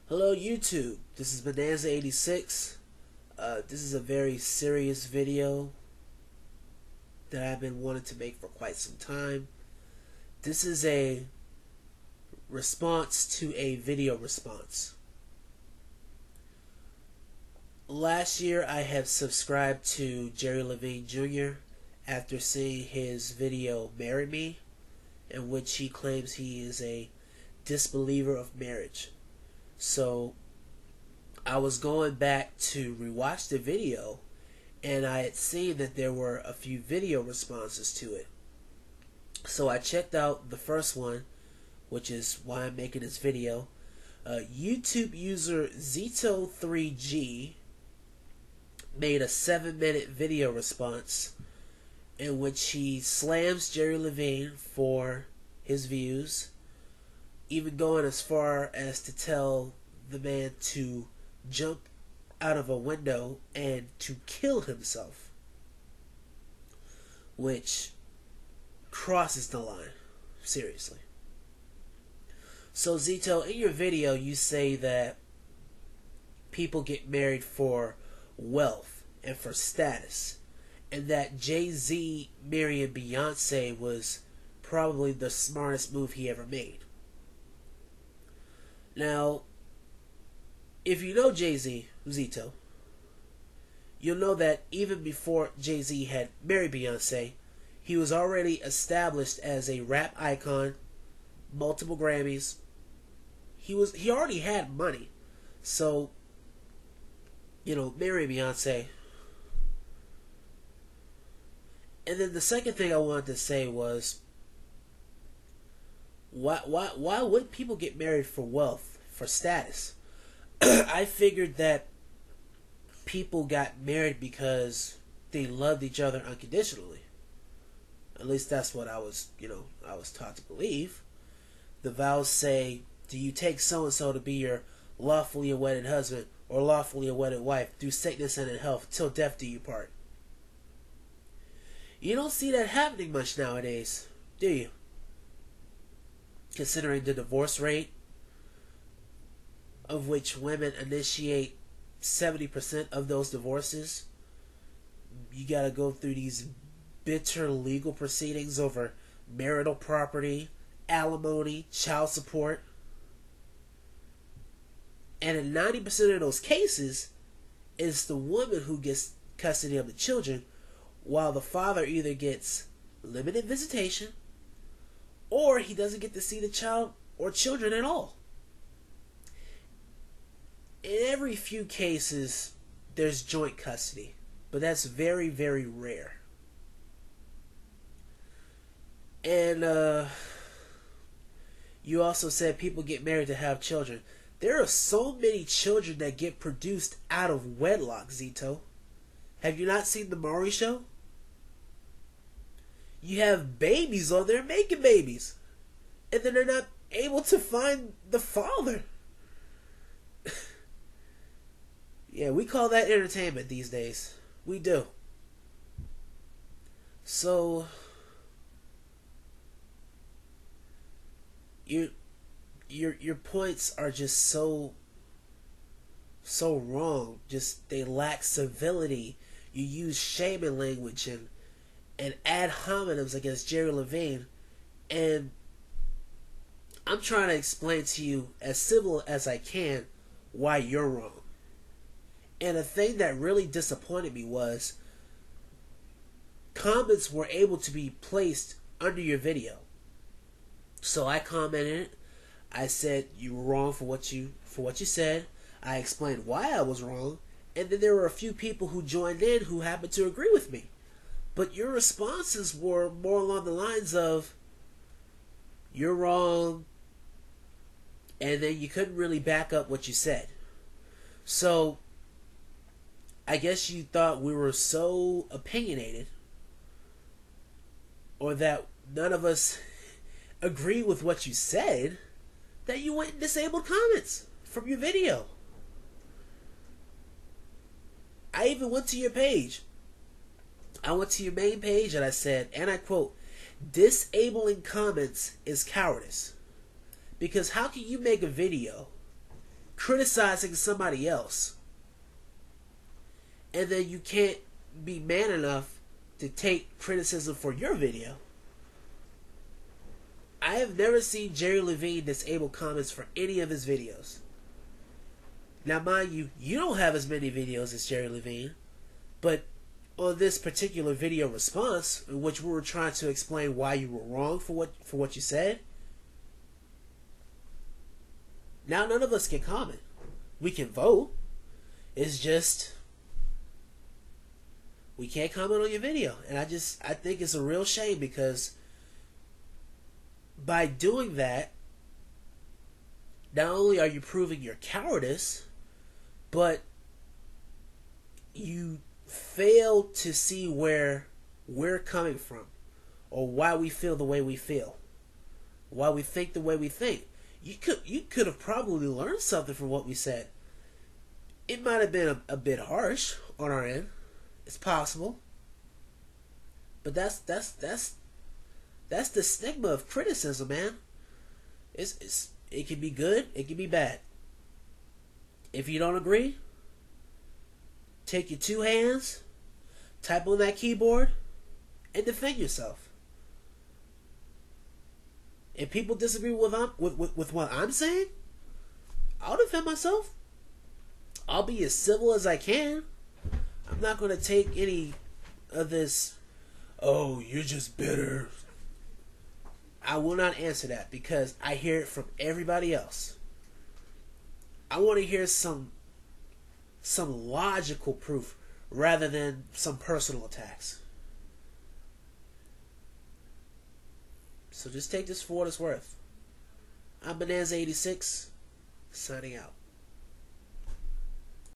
Hello YouTube, this is Bonanza86. This is a very serious video that I've been wanting to make for quite some time. This is a response to a video response. Last year I have subscribed to Jerry Lavigne Jr. after seeing his video Marry Me, in which he claims he is a disbeliever of marriage. So I was going back to rewatch the video, and I had seen that there were a few video responses to it. So I checked out the first one, which is why I'm making this video. YouTube user Zito3G made a 7-minute video response in which he slams Jerry Lavigne for his views, even going as far as to tell the man to jump out of a window and to kill himself, which crosses the line, seriously. So Zito, in your video you say that people get married for wealth and for status, and that Jay-Z marrying Beyonce was probably the smartest move he ever made. Now, if you know Jay-Z, Zito, you'll know that even before Jay-Z had married Beyonce, he was already established as a rap icon, multiple Grammys. He already had money. So, marry Beyonce. And then the second thing I wanted to say was, why would people get married for wealth, for status? I figured that people got married because they loved each other unconditionally. At least that's what I was taught to believe. The vows say, do you take so-and-so to be your lawfully wedded husband or lawfully wedded wife through sickness and in health till death do you part? You don't see that happening much nowadays, do you? Considering the divorce rate, of which women initiate 70% of those divorces. You gotta go through these bitter legal proceedings over marital property, alimony, child support. And in 90% of those cases, it's the woman who gets custody of the children, while the father either gets limited visitation or he doesn't get to see the child or children at all. In every few cases, there's joint custody, but that's very, very rare. And you also said people get married to have children. There are so many children that get produced out of wedlock, Zito. Have you not seen the Maury Show? You have babies on there making babies, and then they're not able to find the father. Yeah, we call that entertainment these days. We do. So, your points are just so wrong. Just, they lack civility. You use shaming language and ad hominems against Jerry Lavigne, and I'm trying to explain to you as civil as I can why you're wrong. And the thing that really disappointed me was comments were able to be placed under your video. So I commented. I said you were wrong for what you said. I explained why I was wrong, and then there were a few people who joined in who happened to agree with me. But your responses were more along the lines of, you're wrong, and then you couldn't really back up what you said. So I guess you thought we were so opinionated, or that none of us agree with what you said, that you went and disabled comments from your video. I even went to your page. I went to your main page and I said, and I quote, disabling comments is cowardice. Because how can you make a video criticizing somebody else, and then you can't be man enough to take criticism for your video. I have never seen Jerry Lavigne disable comments for any of his videos. Now, mind you, you don't have as many videos as Jerry Lavigne, but on this particular video response, in which we were trying to explain why you were wrong for what you said, now none of us can comment. We can vote. It's just we can't comment on your video, and I think it's a real shame, because by doing that, not only are you proving your cowardice, but you fail to see where we're coming from, or why we feel the way we feel, why we think the way we think. You could have probably learned something from what we said. It might have been a bit harsh on our end. It's possible, but that's the stigma of criticism, man. It can be good, it can be bad. If you don't agree, take your two hands, type on that keyboard, and defend yourself. If people disagree with what I'm saying, I'll defend myself. I'll be as civil as I can. I'm not going to take any of this, oh, you're just bitter. I will not answer that, because I hear it from everybody else. I want to hear some logical proof rather than some personal attacks. So just take this for what it's worth. I'm Bonanza86, signing out.